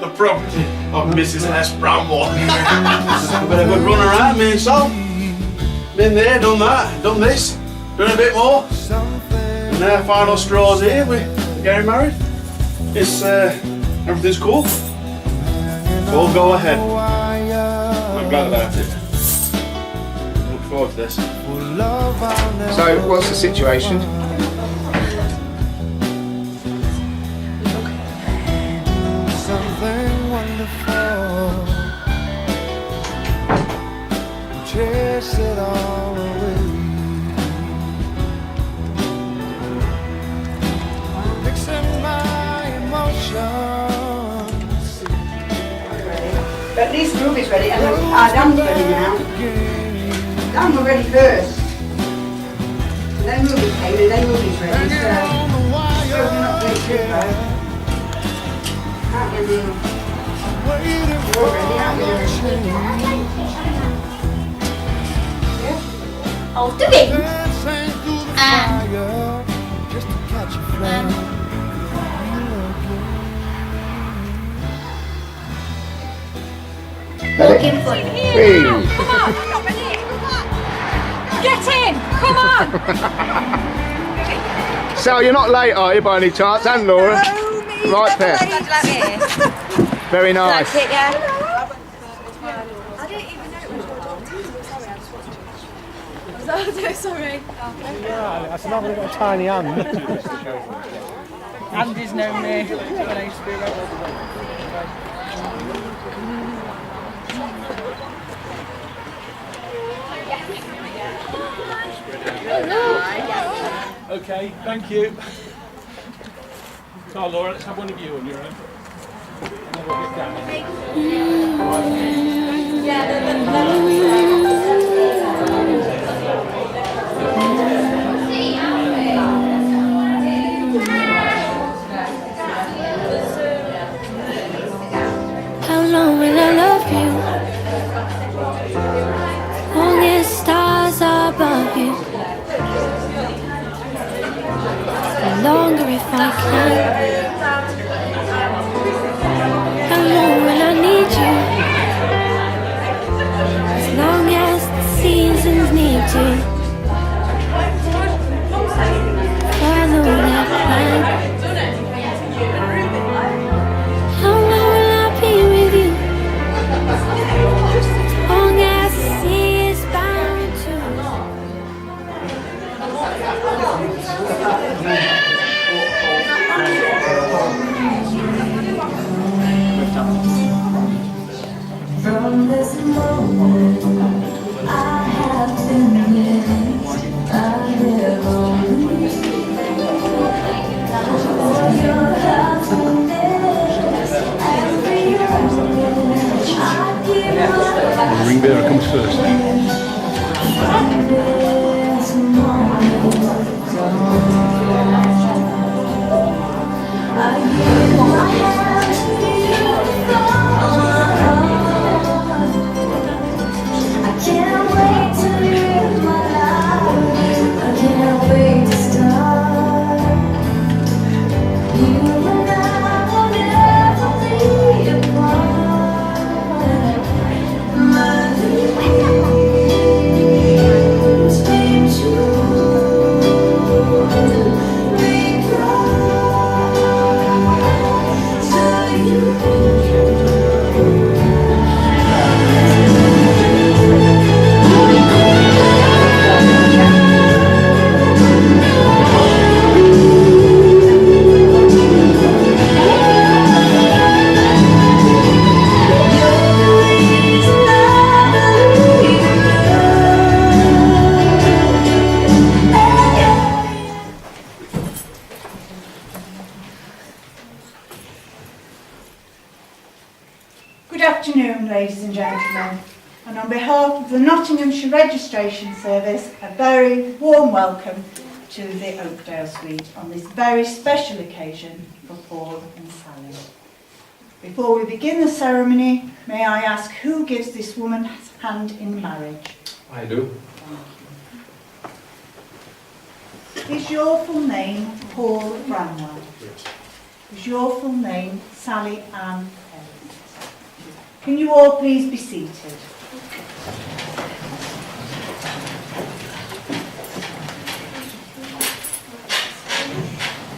the property of Mrs. S. Bramwell. I've been a good run around, me and Sol. Been there, done that, done this, done a bit more. And now final straws here, we're getting married. It's, everything's cool. So we'll go ahead. I'm glad about it. Look forward to this. So, what's the situation? Something wonderful. Chase it all away. Mixing my emotions. At least Ruby's ready, and Dan's ready now. Dan were ready first. And then Ruby came, and then Ruby's ready, so we're not very good, right? Can't get in. You're ready, aren't you? Yeah. I'll do it. Just to catch a flame. Looking for you. Hey. Come on, we're not ready. Get in, come on. So, you're not late, are you, by any chance? And Laura? Right there. Very nice. Like it, yeah? I didn't even know it was your daughter. Sorry. Yeah, I said, I've only got a tiny hand. Andy's known me when I used to be around. Okay, thank you. So Laura, let's have one of you on your own. And then we'll get down. How long will I love you? Long as stars above you. Longer if I can. How long will I need you? As long as the seasons need to. Follow that plan. How long will I be with you? As long as the sea is bound From this moment, I have been living. I live only for your happiness. Every moment, I give my The ring bearer comes first. this moment. I give my hand to you. I can't wait to live my life. I can't wait to start. You and I will never be apart. My dreams came true. Because to you. Good afternoon, ladies and gentlemen, and on behalf of the Nottinghamshire Registration Service, a very warm welcome to the Oakdale Suite on this very special occasion for Paul and Sally. Before we begin the ceremony, may I ask who gives this woman hand in marriage? I do. Is your full name Paul Bramwell? Yes. Is your full name Sally Ann Perry? Can you all please be seated?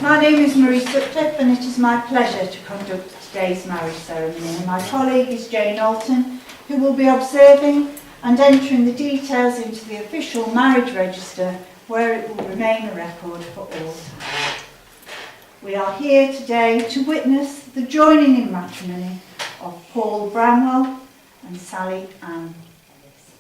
My name is Marie Sutcliffe and it is my pleasure to conduct today's marriage ceremony. And my colleague is Jane Alton, who will be observing and entering the details into the official marriage register, where it will remain a record for all time. We are here today to witness the joining in matrimony of Paul Bramwell and Sally Ann Ellis.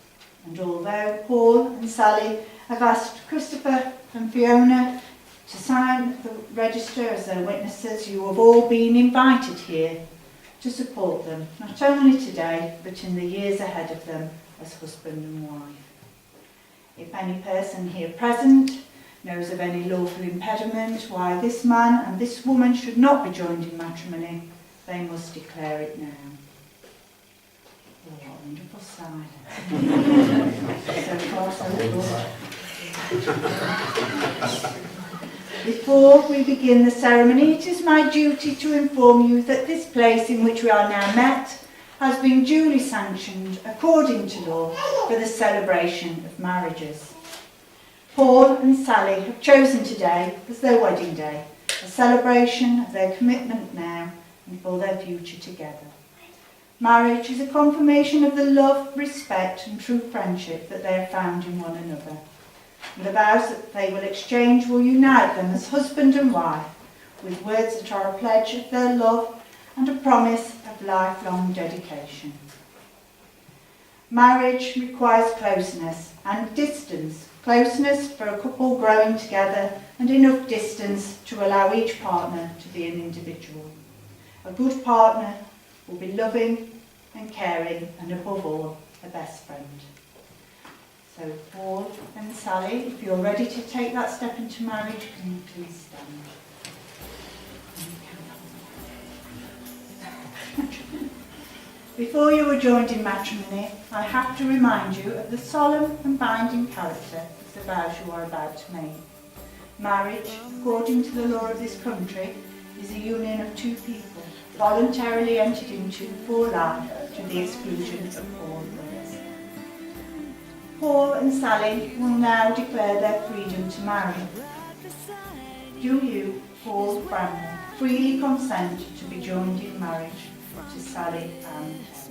And although Paul and Sally have asked Christopher and Fiona to sign the register as their witnesses, you have all been invited here to support them, not only today, but in the years ahead of them as husband and wife. If any person here present knows of any lawful impediment why this man and this woman should not be joined in matrimony, they must declare it now. Oh, what a wonderful silence. So far, so good. Before we begin the ceremony, it is my duty to inform you that this place in which we are now met has been duly sanctioned according to law for the celebration of marriages. Paul and Sally have chosen today as their wedding day, a celebration of their commitment now and for their future together. Marriage is a confirmation of the love, respect and true friendship that they have found in one another. And the vows that they will exchange will unite them as husband and wife, with words that are a pledge of their love and a promise of lifelong dedication. Marriage requires closeness and distance. Closeness for a couple growing together and enough distance to allow each partner to be an individual. A good partner will be loving and caring and above all, a best friend. So Paul and Sally, if you're ready to take that step into marriage, can you please stand? Before you are joined in matrimony, I have to remind you of the solemn and binding character of the vows you are about to make. Marriage, according to the law of this country, is a union of two people, voluntarily entered into for life to the exclusion of all others. Paul and Sally will now declare their freedom to marry. Do you, Paul Bramwell, freely consent to be joined in marriage to Sally Ann Ellis?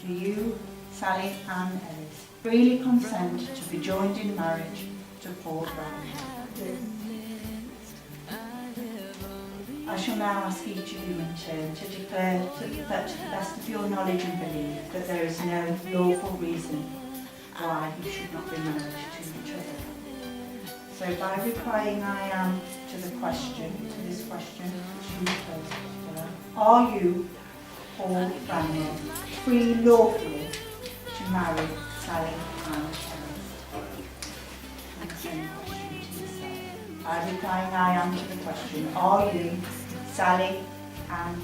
Do you, Sally Ann Ellis, freely consent to be joined in marriage to Paul Bramwell? I shall now ask each of you in turn to declare that to the best of your knowledge and belief that there is no lawful reason why you should not be married to each other. So by replying I am to this question which you posed, are you, Paul Bramwell, free lawfully to marry Sally Ann Ellis? And the same question to yourself. By replying I am to the question, are you, Sally Ann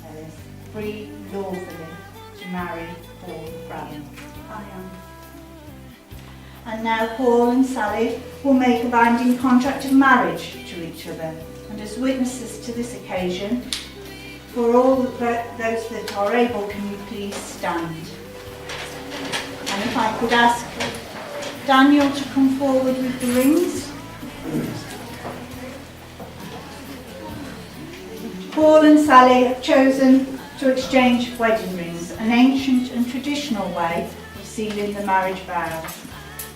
Ellis, free lawfully to marry Paul Bramwell? I am. And now Paul and Sally will make a binding contract of marriage to each other. And as witnesses to this occasion, for all those that are able, can you please stand? And if I could ask Daniel to come forward with the rings. Paul and Sally have chosen to exchange wedding rings, an ancient and traditional way of sealing the marriage vows.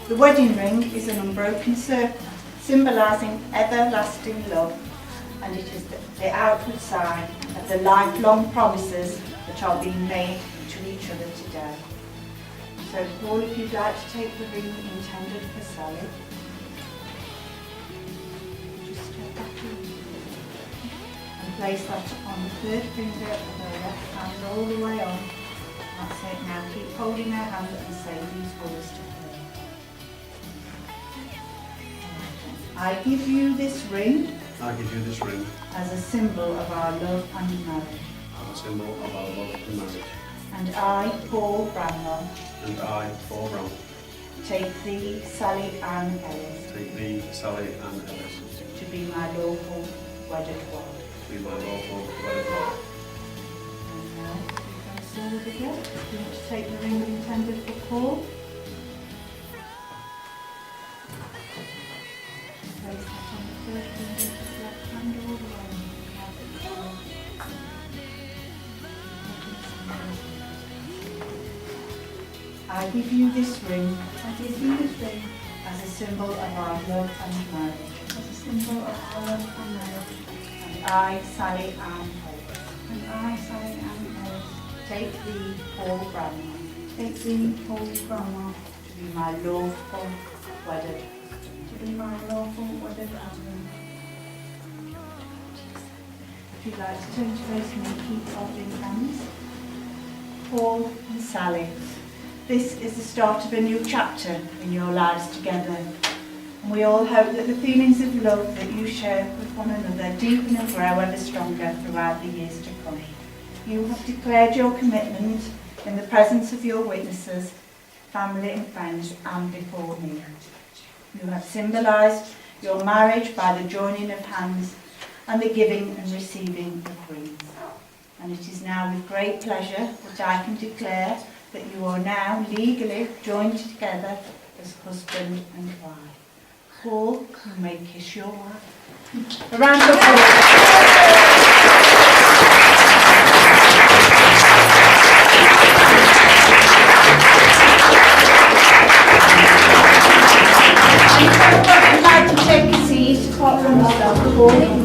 The wedding ring is an unbroken circle, symbolising everlasting love, and it is the outward sign of the lifelong promises that are being made to each other today. So Paul, if you'd like to take the ring intended for Sally. Just step back and place that on the third finger of her left hand all the way on. That's it. Now keep holding her hand and say these words to her. I give you this ring. I give you this ring As a symbol of our love and marriage. as a symbol of our love and marriage. And I, Paul Bramwell, And I, Paul Bramwell, take thee, Sally Ann Ellis, take thee, Sally Ann Ellis, to be my lawful wedded wife. to be my lawful wedded wife. And now, you can forward again. You want to take the ring intended for Paul. Place that on the third finger of the left hand all the way. I give you this ring. I give you this ring as a symbol of our love and marriage. As a symbol of our love and marriage. And I, Sally Ann Holt. And I, Sally Ann Holt. Take thee, Paul Bramwell. Take thee, Paul Bramwell. To be my lawful wedded. To be my lawful wedded husband. If you'd like to turn to face me, keep holding hands. Paul and Sally. This is the start of a new chapter in your lives together. And we all hope that the feelings of love that you share with one another deepen and grow ever stronger throughout the years to come. You have declared your commitment in the presence of your witnesses, family and friends, and before me. You have symbolised your marriage by the joining of hands and the giving and receiving of rings. And it is now with great pleasure that I can declare that you are now legally joined together as husband and wife. Paul, you may kiss your wife. A round of applause. I'd like to take a seat apart from myself. Paul,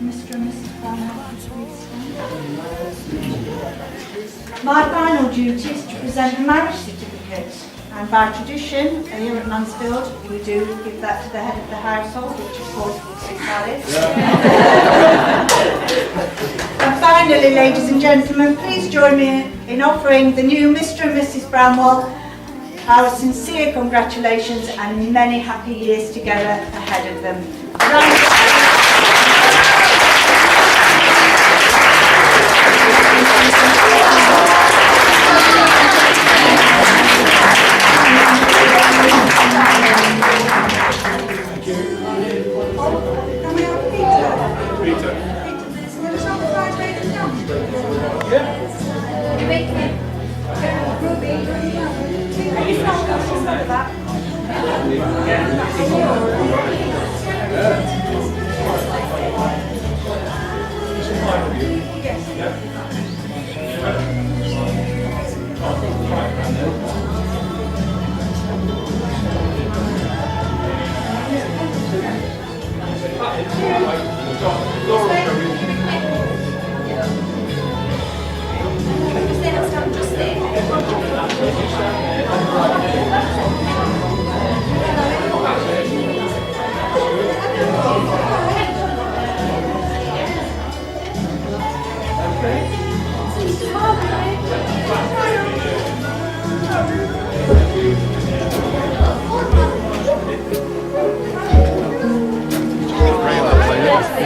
Mr. and Mrs. Brownwell, please stand. My final duty is to present the marriage certificate. And by tradition, here at Mansfield, we do give that to the head of the household, which of course is Alice. And finally, ladies and gentlemen, please join me in offering the new Mr. and Mrs. Brownwell our sincere congratulations and many happy years together ahead of them.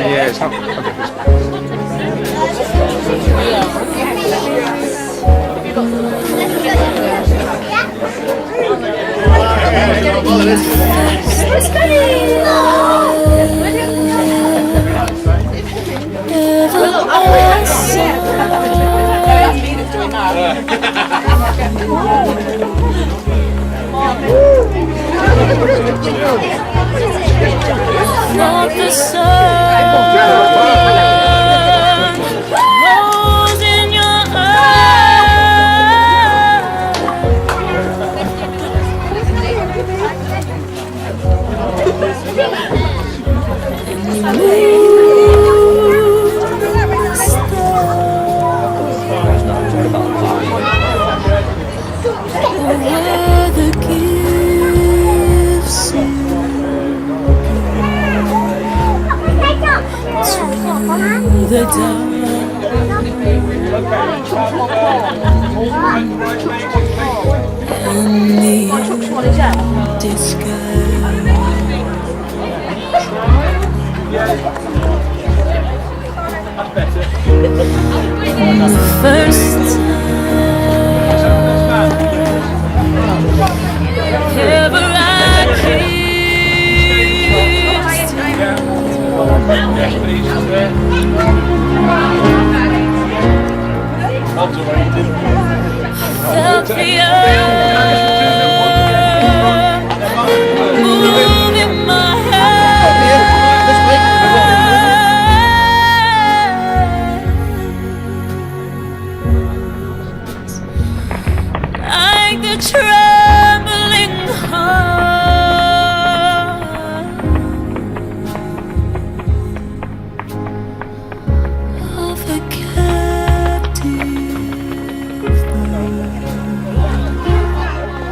Yeah, it's not. Not the sun rose in your the gifts to the dark and the empty sky. The first time ever I felt the earth move in my hands like the trembling heart of a captive bird.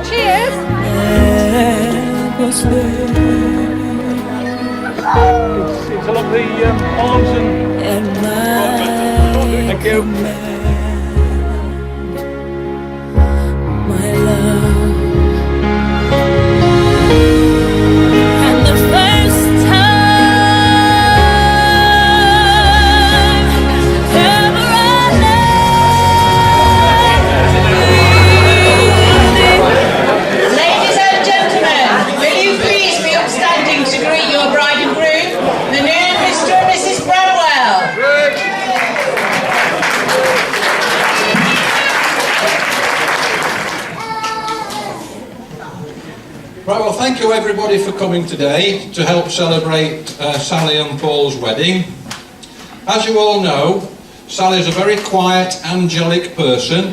Cheers! Was there It's a lovely arms and Thank you. my love, and the first time ever I Ladies and gentlemen, will you please be upstanding to greet your bride and groom, the new Mr. and Mrs. Brownwell. Right, well, thank you everybody for coming today to help celebrate Sally and Paul's wedding. As you all know, Sally's a very quiet, angelic person.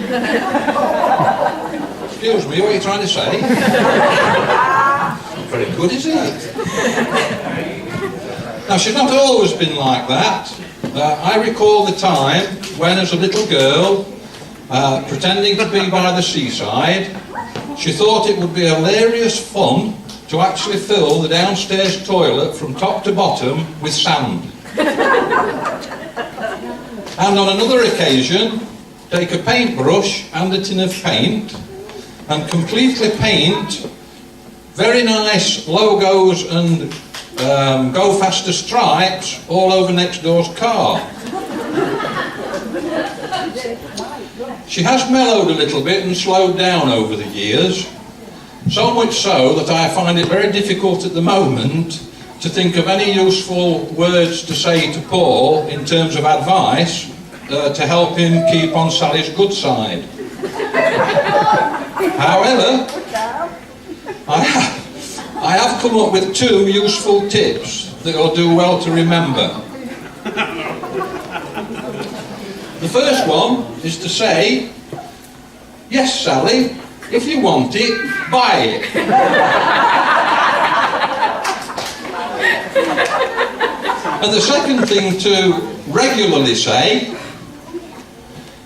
Excuse me, what are you trying to say? Very good, is it? Now, she's not always been like that. I recall the time when, as a little girl, pretending to be by the seaside, she thought it would be hilarious fun to actually fill the downstairs toilet from top to bottom with sand. And on another occasion, take a paintbrush and a tin of paint and completely paint very nice logos and go faster stripes all over next door's car. She has mellowed a little bit and slowed down over the years, so much so that I find it very difficult at the moment to think of any useful words to say to Paul in terms of advice to help him keep on Sally's good side. However, I have come up with 2 useful tips that will do well to remember. The first one is to say, yes, Sally, if you want it, buy it. And the second thing to regularly say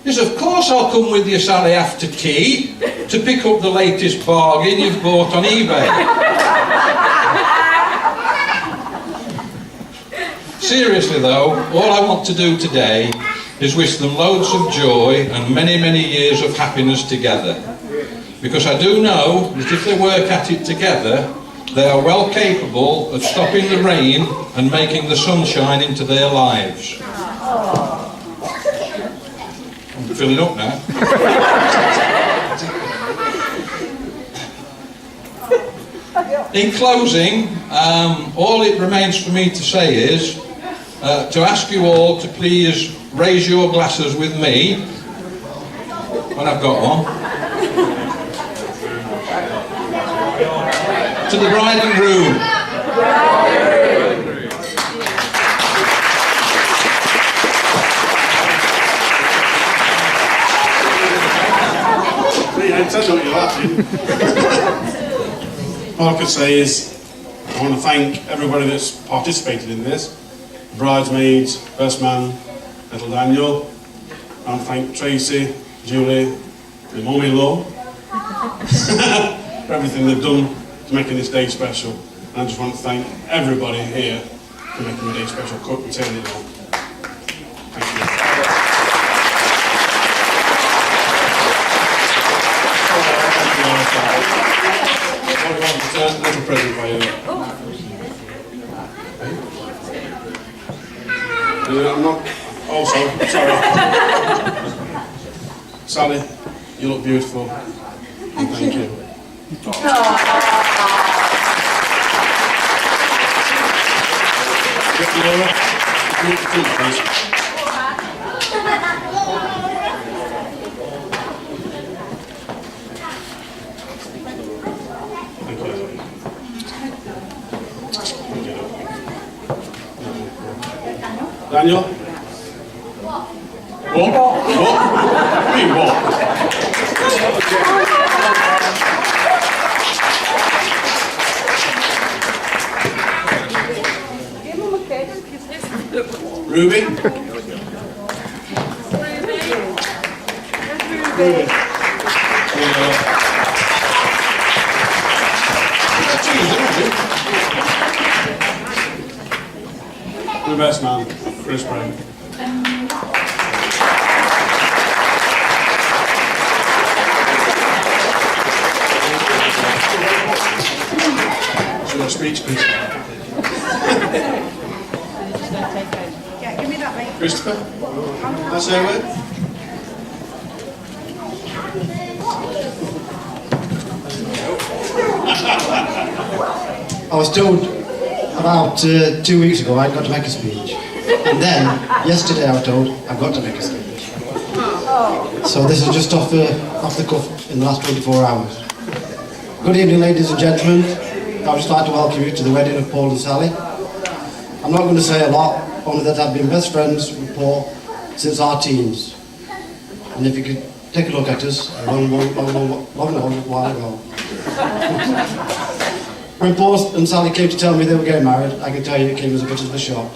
is, of course I'll come with you, Sally, after tea to pick up the latest bargain you've bought on eBay. Seriously though, all I want to do today is wish them loads of joy and many, many years of happiness together. Because I do know that if they work at it together, they are well capable of stopping the rain and making the sunshine into their lives. I'm filling up now. In closing, all it remains for me to say is to ask you all to please raise your glasses with me when I've got one. To the bride and groom. All I could say is I want to thank everybody that's participated in this. The bridesmaids, best man, little Daniel. I want to thank Tracy, Julie, the mum-in-law for everything they've done to making this day special. And I just want to thank everybody here for making the day special, and turning it on. Thank you. A little present by you. I'm not. Also, sorry. Sally, you look beautiful. And thank you. Laura, please. Daniel? What? What? What? Me what? Ruby? Ruby. The best man, Chris Brown. Should I speech, please? Yeah, give me that, mate. Christopher? That's how it. I was told about 2 weeks ago I'd got to make a speech. And then, yesterday I was told I've got to make a speech. So this is just off the cuff in the last 24 hours. Good evening, ladies and gentlemen. I would just like to welcome you to the wedding of Paul and Sally. I'm not going to say a lot, only that I've been best friends with Paul since our teens. And if you could take a look at us, a long while ago. When Paul and Sally came to tell me they were getting married, I can tell you it came as a bit of a shock.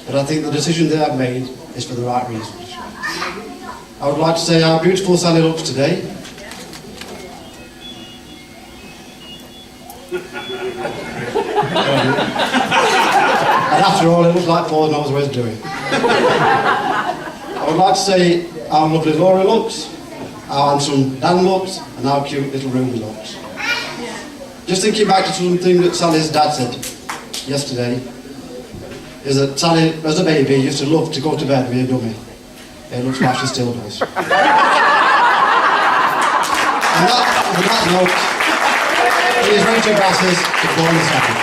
But I think the decision they have made is for the right reasons. I would like to say how beautiful Sally looks today. And after all, it looks like Paul knows what he's doing. I would like to say how lovely Laura looks, how handsome Dan looks, and how cute little Ruby looks. Just thinking back to something that Sally's dad said yesterday, is that Sally, as a baby, used to love to go to bed with a dummy. It looks like she still does. And on that note, please raise your glasses to Paul and Sally.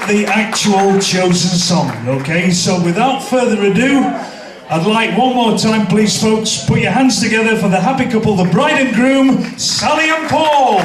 The actual chosen song, okay? So without further ado, I'd like one more time, please folks, put your hands together for the happy couple, the bride and groom, Sally and Paul.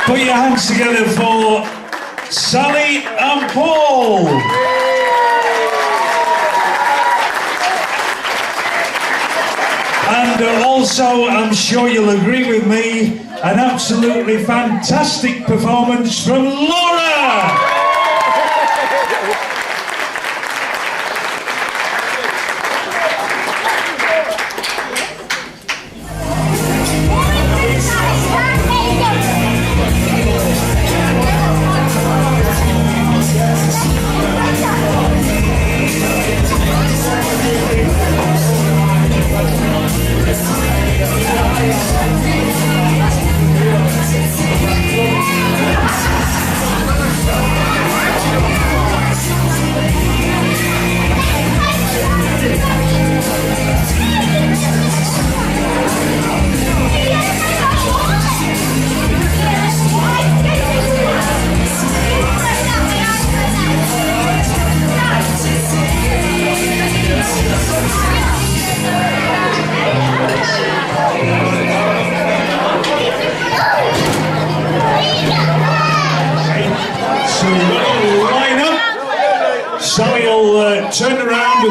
Put your hands together for Sally and Paul. And also, I'm sure you'll agree with me, an absolutely fantastic performance from Laura. Yeah.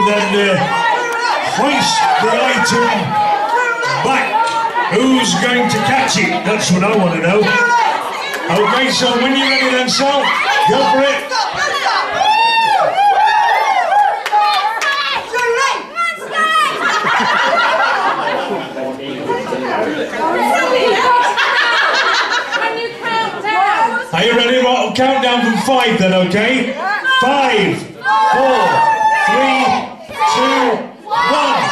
and then hoist the item back. Who's going to catch it? That's what I want to know. Okay, so when you're ready then, Sal, go for it. Can you count down? Are you ready? Well, I'll count down from 5 then, okay? 5, 4, 3, 2, 1.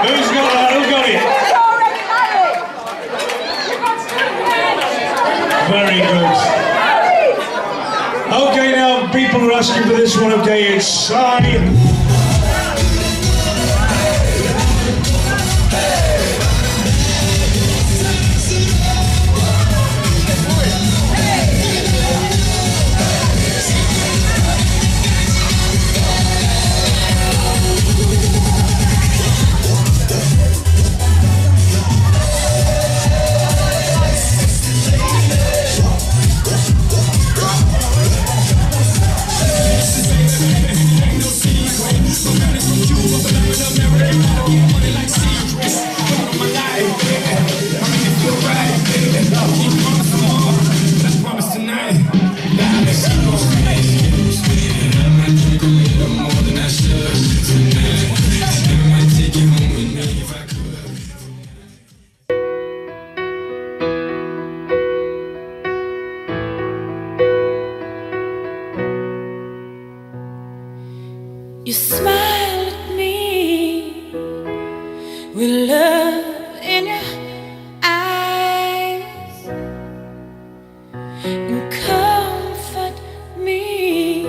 Who's got that? Who got it? Very good. Okay, now people are asking for this one. Okay, it's Si. You smile at me with love in your eyes and comfort me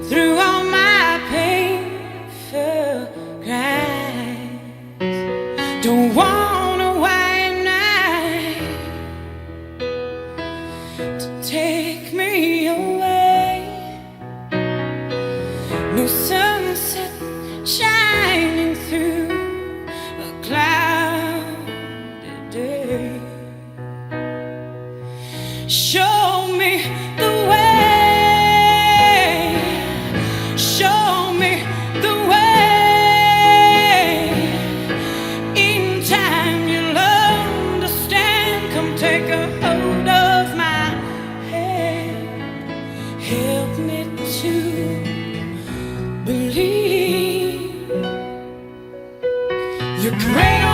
through all my painful cries. Don't want a white night to take me away. No sunset shining through a cloudy day. Show me the way. Show me the way. In time you'll understand. Come take a hold of my hand. Help me to believe you're great.